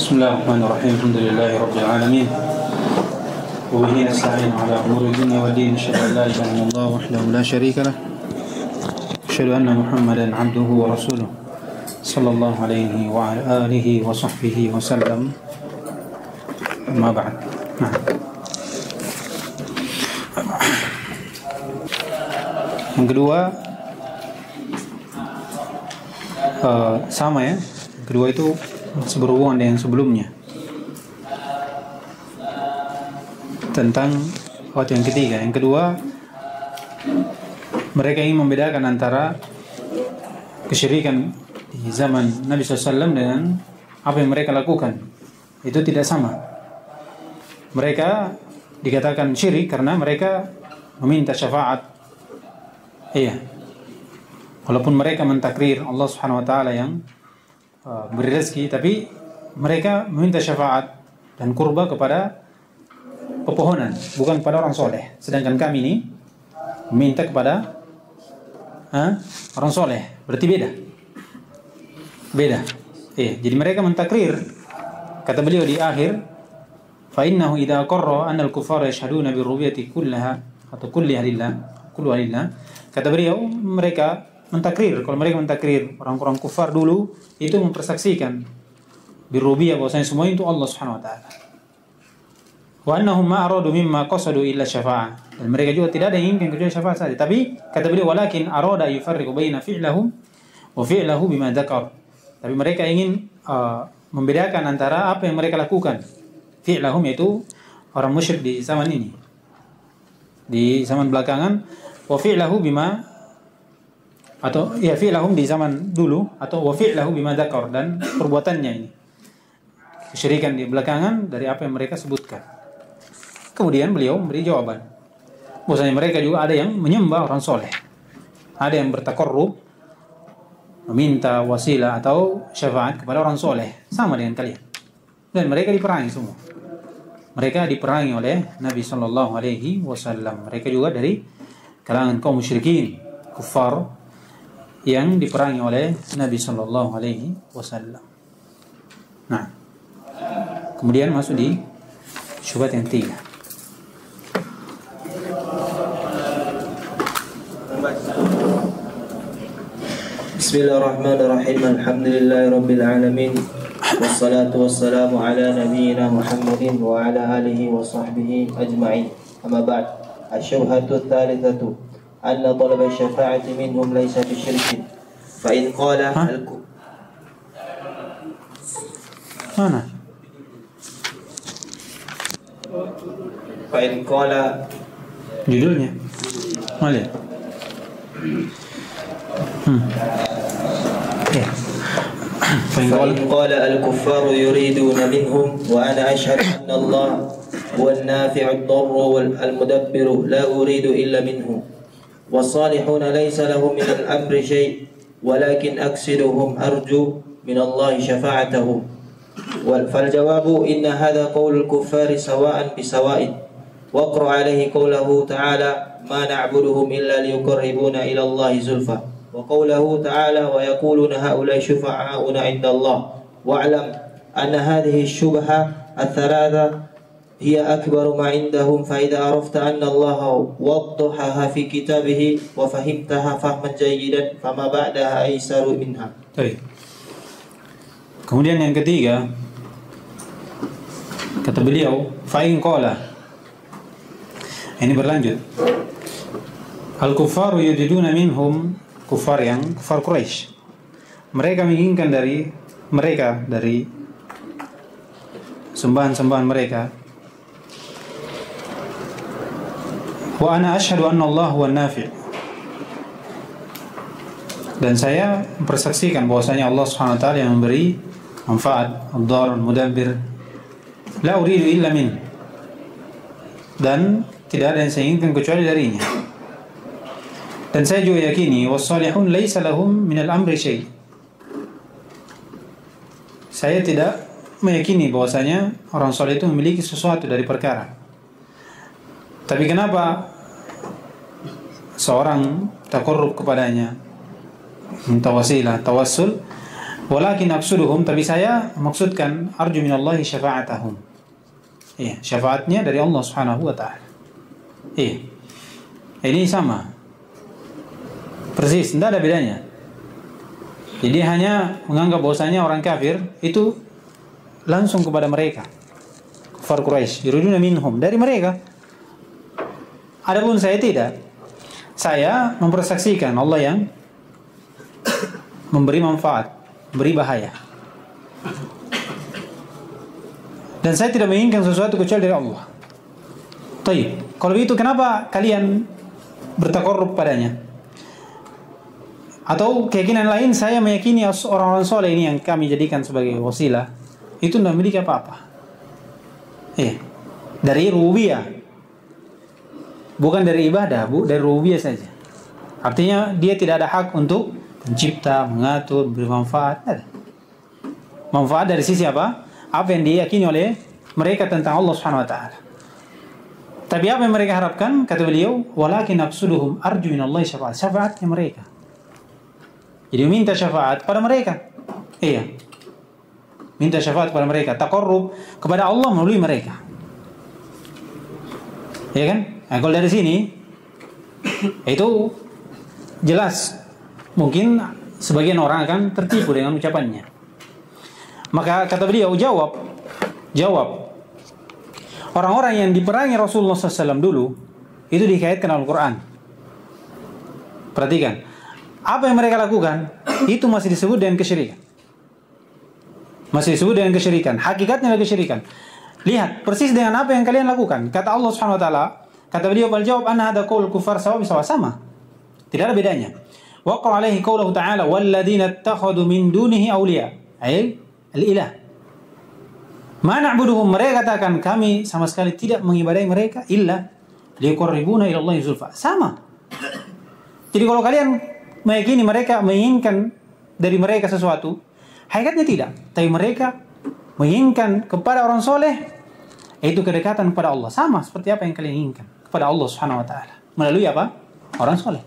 بسم الله الرحمن الرحيم الحمد لله رب العالمين وبه نستعين على أمور الدنيا والدين أشهد أن لا إله إلا الله وحده لا شريك له أشهد أن محمدا عبده ورسوله صلى الله عليه وعلى آله وصحبه وسلم أما بعد. Yang kedua sama ya. Kedua itu berhubungan dengan sebelumnya tentang waktu yang ketiga. Yang kedua, mereka ingin membedakan antara kesyirikan di zaman Nabi SAW dengan apa yang mereka lakukan. Itu tidak sama. Mereka dikatakan syirik karena mereka meminta syafaat. Iya. Walaupun mereka mentakrir Allah Subhanahu wa taala yang beri rezeki, tapi mereka meminta syafaat dan kurba kepada pepohonan, bukan kepada orang soleh. Sedangkan kami ini meminta kepada orang soleh. Berarti beda. Jadi mereka mentakrir, kata beliau di akhir, fa innahu idza qarra anna al-kuffara yashhaduna bi rububiyyati kullaha atau kulliha lillah. Kata beliau, mereka mentakrir, kalau mereka mentakrir orang-orang kufar dulu itu mempersaksikan birubiyah bahwasanya semua itu Allah Subhanahu wa taala. Wa annahum ma aradu mimma qasadu illa syafa'ah. Dan mereka juga tidak ada yang inginkan kecuali syafaat saja. Tapi kata beliau walakin arada yufarriqu baina fi'lahum wa fi'lahu bima dzakar. Tapi mereka ingin membedakan antara apa yang mereka lakukan. Fi'lahum yaitu orang musyrik di zaman ini. Di zaman belakangan, wa fi'lahu bima, atau ya fi'lahum di zaman dulu, atau wa fi'lahu bima dzakar, dan perbuatannya ini kesyirikan di belakangan dari apa yang mereka sebutkan. Kemudian beliau memberi jawaban bahwasanya mereka juga ada yang menyembah orang soleh, ada yang bertakarrub meminta wasilah atau syafaat kepada orang soleh, sama dengan kalian, dan mereka diperangi semua. Mereka diperangi oleh Nabi Sallallahu Alaihi Wasallam. Mereka juga dari kalangan kaum musyrikin kufar yang diperangi oleh Nabi Sallallahu Alaihi Wasallam. Nah, kemudian masuk di syubhat yang ketiga. Bismillahirrahmanirrahim. Alhamdulillahirabbil alamin. Wassalatu wassalamu ala nabiyyina Muhammadin wa ala alihi wa sahbihi ajma'in. Amma ba'd. Asyubhatu tsalitsatu anna talab asy-syafa'ati minhum laysa bisyirkin. Fa in qala mana? Fa in qala Judulnya mana? فإن قال الكفار يريدون منهم وأنا أشهد أن الله هو النافع الضر والمدبر لا أريد إلا منه والصالحون ليس لهم من الأمر شيء ولكن أقصدهم أرجو من الله شفاعتهم. فالجواب إن هذا قول الكفار سواء بسواء. واقرأ عليه قوله تعالى ما نعبدهم إلا ليقربونا إلى الله زلفى، وقوله تعالى ويقولون هؤلاء شفعاؤنا عند الله. واعلم أن هذه الشبهة الثلاثة هي أكبر ما عندهم. فإذا عرفت أن الله وضحها في كتابه وفهمتها فهما جيدا فما بعدها أيسر منها. Kemudian yang ketiga, kata beliau, fa'in qala, ini berlanjut, al-kuffaru yuriduna minhum, kufar Quraisy, mereka menginginkan dari mereka, dari sembahan-sembahan mereka, wa ana asyhadu anna Allah huwa an-nafi', dan saya mempersaksikan bahwasanya Allah Subhanahu wa taala yang memberi manfaat, ad-dar, mudabbir, la uridu illa min, dan tidak ada yang saya inginkan kecuali darinya. Dan saya juga yakini was-salihun laisa lahum min al-amri syai'. Saya tidak meyakini bahwasanya orang saleh itu memiliki sesuatu dari perkara. Tapi kenapa seorang takarrub kepadanya, minta wasilah, tawassul, Walakin aqsuduhum, tapi saya maksudkan arju minallahi syafa'atahum. Iya, syafaatnya dari Allah Subhanahu wa taala. Iya. Ini sama. Persis, tidak ada bedanya. Jadi hanya menganggap bahwasanya orang kafir itu langsung kepada mereka. Kufar Quraisy, yuriduna minhum, dari mereka. Adapun saya tidak. Saya mempersaksikan Allah yang memberi manfaat, beri bahaya. Dan saya tidak menginginkan sesuatu kecuali dari Allah. Taib. Kalau begitu kenapa kalian bertakarrub padanya? Atau keyakinan lain, saya meyakini orang-orang soleh ini yang kami jadikan sebagai wasilah itu tidak memiliki apa-apa. Dari rububiyah, bukan dari ibadah, dari rububiyah saja. Artinya dia tidak ada hak untuk mencipta, mengatur, beri manfaat. Ada. Manfaat dari sisi apa? Apa yang diyakini oleh mereka tentang Allah Subhanahu wa taala. Tapi apa yang mereka harapkan? Kata beliau, walakin aqsuduhum arju minallahi syafa'at. Syafaatnya mereka. Jadi minta syafaat pada mereka. Iya. Minta syafaat pada mereka, taqarrub kepada Allah melalui mereka. Ya kan? Nah, kalau dari sini itu jelas mungkin sebagian orang akan tertipu dengan ucapannya. Maka kata beliau, jawab. Orang-orang yang diperangi Rasulullah SAW dulu itu dikaitkan Al-Quran. Perhatikan. Apa yang mereka lakukan itu masih disebut dengan kesyirikan. Masih disebut dengan kesyirikan. Hakikatnya adalah kesyirikan. Lihat persis dengan apa yang kalian lakukan. Kata Allah Subhanahu wa taala, kata beliau, "Bal jawab anna hadza qaul kufar sama." Tidak ada bedanya. Waqa alaihi qawluhu ta'ala walladzina ittakhadhu min dunihi awliya. Ay al-ilah. Ma na'buduhum, mereka katakan kami sama sekali tidak mengibadahi mereka illa liqarribuna ila Allah zulfa. Sama. Jadi kalau kalian meyakini mereka menginginkan dari mereka sesuatu, hakikatnya tidak. Tapi mereka menginginkan kepada orang soleh, yaitu kedekatan kepada Allah. Sama seperti apa yang kalian inginkan kepada Allah Subhanahu wa taala. Melalui apa? Orang soleh.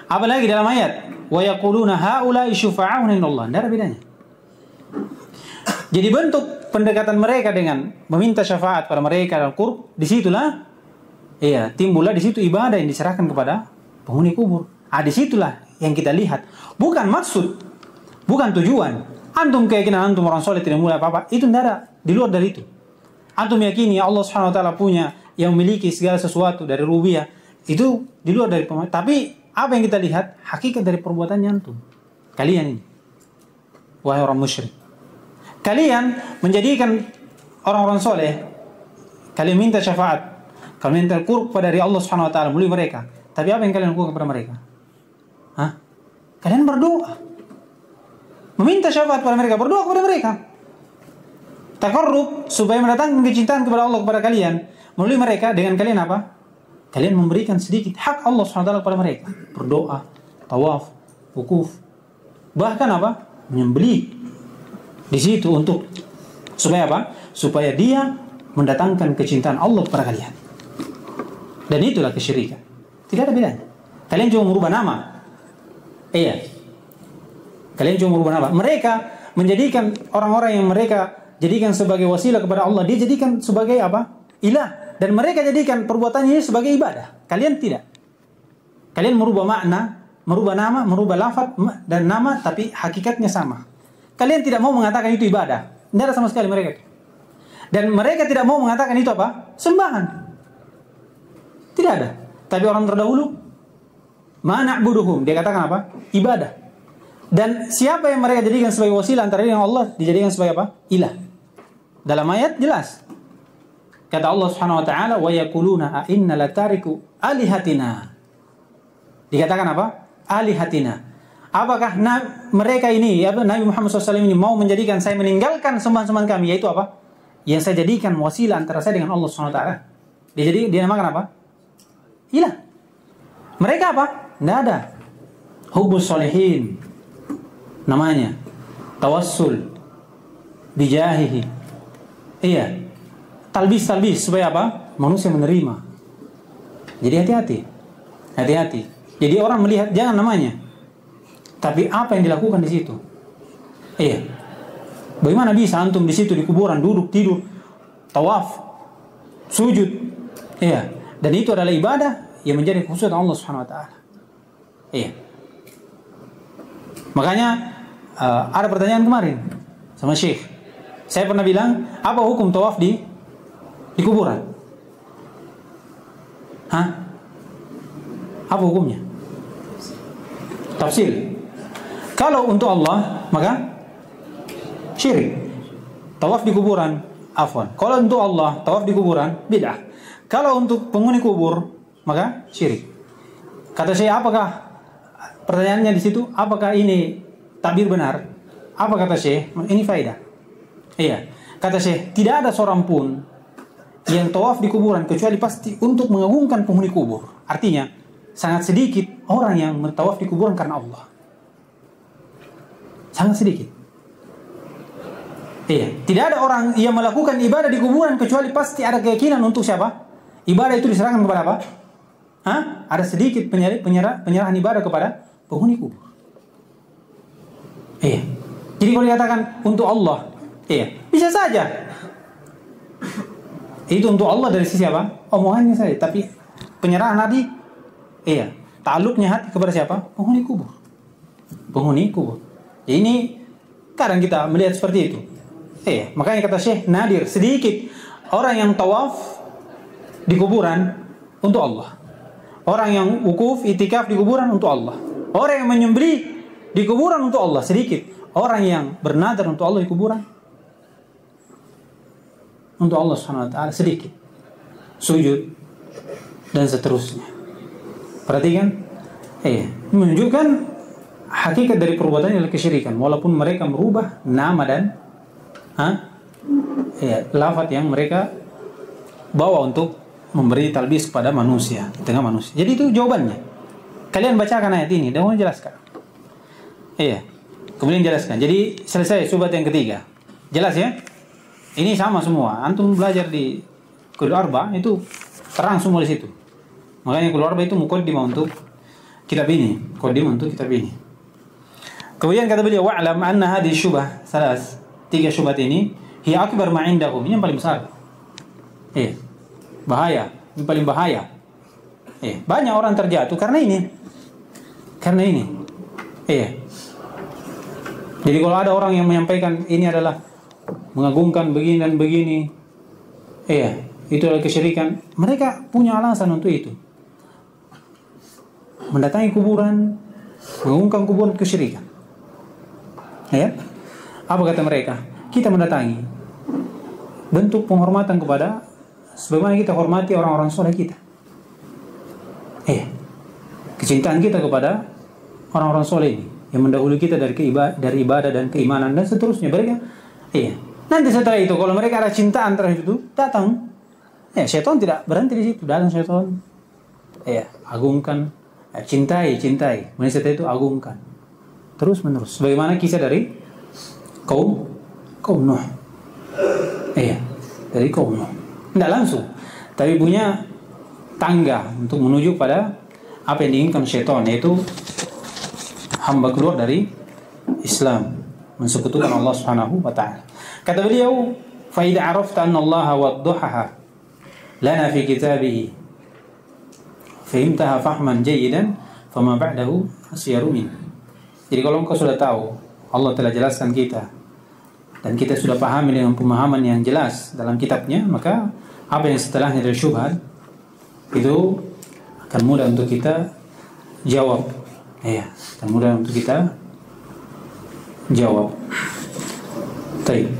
Apalagi dalam ayat, wa yaquluna haula'i syufa'auna inallah. Tidak ada bedanya. Jadi bentuk pendekatan mereka dengan meminta syafaat pada mereka dalam qurb, disitulah timbullah di situ ibadah yang diserahkan kepada penghuni kubur. Disitulah yang kita lihat. Bukan maksud, bukan tujuan. Antum keyakinan antum orang soleh tidak mulai apa-apa, itu tidak ada. Di luar dari itu. Antum meyakini Allah Subhanahu wa taala punya yang memiliki segala sesuatu dari rububiyah, itu di luar dari pemahaman. Tapi apa yang kita lihat hakikat dari perbuatannya antum. Kalian ini, wahai orang musyrik, kalian menjadikan orang-orang soleh, kalian minta syafaat, kalian minta qurb dari Allah Subhanahu wa taala melalui mereka. Tapi apa yang kalian lakukan kepada mereka? Kalian berdoa, meminta syafaat kepada mereka, berdoa kepada mereka, taqarrub supaya mendatangkan kecintaan kepada Allah kepada kalian melalui mereka. Dengan kalian apa? Kalian memberikan sedikit hak Allah SWT kepada mereka, berdoa, tawaf, wukuf, bahkan apa? Menyembelih di situ untuk supaya apa? Supaya dia mendatangkan kecintaan Allah kepada kalian. Dan itulah kesyirikan. Tidak ada bedanya. Kalian cuma merubah nama. Kalian cuma merubah nama. Mereka menjadikan orang-orang yang mereka jadikan sebagai wasilah kepada Allah, dia jadikan sebagai apa? Ilah. Dan mereka jadikan perbuatannya ini sebagai ibadah. Kalian tidak. Kalian merubah makna, merubah nama, merubah lafaz dan nama, tapi hakikatnya sama. Kalian tidak mau mengatakan itu ibadah. Tidak ada sama sekali mereka. Dan mereka tidak mau mengatakan itu apa? Sembahan. Tidak ada. Tapi orang terdahulu, ma na'buduhum, dia katakan apa? Ibadah. Dan siapa yang mereka jadikan sebagai wasilah antara dia dengan Allah, dijadikan sebagai apa? Ilah. Dalam ayat jelas. Kata Allah Subhanahu wa taala, wa yaquluna a inna latariku alihatina. Dikatakan apa? Alihatina. Apakah mereka ini, Nabi Muhammad SAW ini mau menjadikan saya meninggalkan sembahan-sembahan kami, yaitu apa? Yang saya jadikan wasilah antara saya dengan Allah Subhanahu wa taala. Dia namakan apa? Ilah. Mereka apa? Tidak ada. Hubbus sholihin. Namanya. Tawassul. Bijahihi. Talbis supaya apa? Manusia menerima. Jadi hati-hati. Hati-hati. Jadi orang melihat jangan namanya, tapi apa yang dilakukan di situ. Iya. Bagaimana bisa antum di situ di kuburan duduk, tidur, tawaf, sujud? Iya. Dan itu adalah ibadah yang menjadi khusus Allah Subhanahu wa taala. Iya. Makanya ada pertanyaan kemarin sama Syekh. Saya pernah bilang, apa hukum tawaf di kuburan? Hah? Apa hukumnya? Tafsir. Kalau untuk Allah, maka syirik. Tawaf di kuburan, afwan. Kalau untuk Allah, tawaf di kuburan, bid'ah. Kalau untuk penghuni kubur, maka syirik. Kata saya, apakah pertanyaannya di situ, apakah ini tabir benar? Apa kata Syekh? Ini faedah. Iya. Kata Syekh, tidak ada seorang pun yang tawaf di kuburan kecuali pasti untuk mengagungkan penghuni kubur. Artinya, sangat sedikit orang yang bertawaf di kuburan karena Allah. Sangat sedikit. Iya. Tidak ada orang yang melakukan ibadah di kuburan kecuali pasti ada keyakinan untuk siapa? Ibadah itu diserahkan kepada apa? Hah? Ada sedikit penyerahan ibadah kepada penghuni kubur. Iya. Jadi kalau dikatakan untuk Allah, iya, bisa saja. Itu untuk Allah dari sisi apa? Omongannya saja. Tapi penyerahan hati, iya, takluknya hati kepada siapa? Penghuni kubur. Penghuni kubur. Jadi ini kadang kita melihat seperti itu. Iya. Makanya kata Syekh, nadir sedikit orang yang tawaf di kuburan untuk Allah. Orang yang wukuf, itikaf di kuburan untuk Allah. Orang yang menyembelih di kuburan untuk Allah, sedikit. Orang yang bernadar untuk Allah di kuburan untuk Allah SWT, sedikit. Sujud dan seterusnya. Perhatikan, menunjukkan hakikat dari perbuatan adalah kesyirikan, walaupun mereka merubah nama dan lafaz yang mereka bawa untuk memberi talbis kepada manusia, di tengah manusia. Jadi itu jawabannya. Kalian bacakan ayat ini, dan mau jelaskan. Iya. Kemudian jelaskan. Jadi selesai syubhat yang ketiga. Jelas ya? Ini sama semua. Antum belajar di Qul Arba itu terang semua di situ. Makanya Qul Arba itu muqaddimah untuk kitab ini. Muqaddimah untuk kitab ini. Kemudian kata beliau, wa'lam anna hadhihi syubhah salas. 3 syubhat ini hiya akbar ma indahum. Ini yang paling besar. Iya. Bahaya. Ini paling bahaya. Banyak orang terjatuh karena ini. Karena ini. Iya. Jadi kalau ada orang yang menyampaikan ini adalah mengagungkan begini dan begini, itu adalah kesyirikan, mereka punya alasan untuk itu. Mendatangi kuburan, mengagungkan kuburan, kesyirikan. Ya? Apa kata mereka? Kita mendatangi bentuk penghormatan kepada sebagaimana kita hormati orang-orang soleh kita. Kecintaan kita kepada orang-orang soleh ini yang mendahului kita dari ibadah dan keimanan dan seterusnya. Mereka, nanti setelah itu kalau mereka ada cintaan terhadap itu, datang. Syaitan tidak berhenti di situ, datang syaitan. Agungkan, cintai. Kemudian setelah itu agungkan. Terus menerus. Sebagaimana kisah dari kaum Nuh. Dari kaum Nuh. Tidak langsung, tapi punya tangga untuk menuju pada apa yang diinginkan syaitan, yaitu hamba keluar dari Islam, mensekutukan Allah Subhanahu wa taala. Kata beliau, fa idza arafta anna Allah waddahaha lana fi kitabih fahimtaha fahman jayyidan fama ba'dahu asyaru min. Jadi kalau engkau sudah tahu, Allah telah jelaskan kita dan kita sudah pahami dengan pemahaman yang jelas dalam kitabnya, maka apa yang setelahnya dari syubhat itu akan mudah untuk kita jawab. Akan mudah untuk kita jawab. Baik.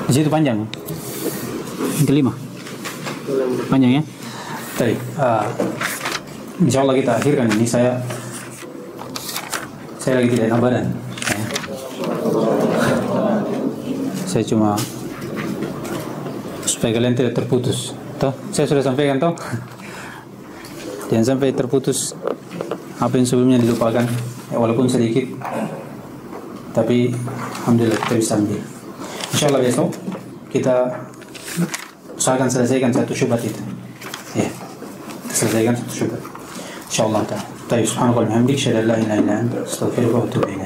Di situ panjang. Yang kelima. Panjang ya. Baik. Insyaallah kita akhirkan ini. Saya lagi tidak enak badan. Saya cuma supaya kalian tidak terputus. Toh, saya sudah sampaikan toh. Jangan sampai terputus apa yang sebelumnya dilupakan, walaupun sedikit, tapi alhamdulillah kita bisa ambil. Insyaallah besok kita usahakan selesaikan satu syubhat itu. Selesaikan satu syubhat. Insyaallah. Subhanakallahumma wa bihamdika asyhadu an la ilaha illa anta astaghfiruka wa atubu ilaik.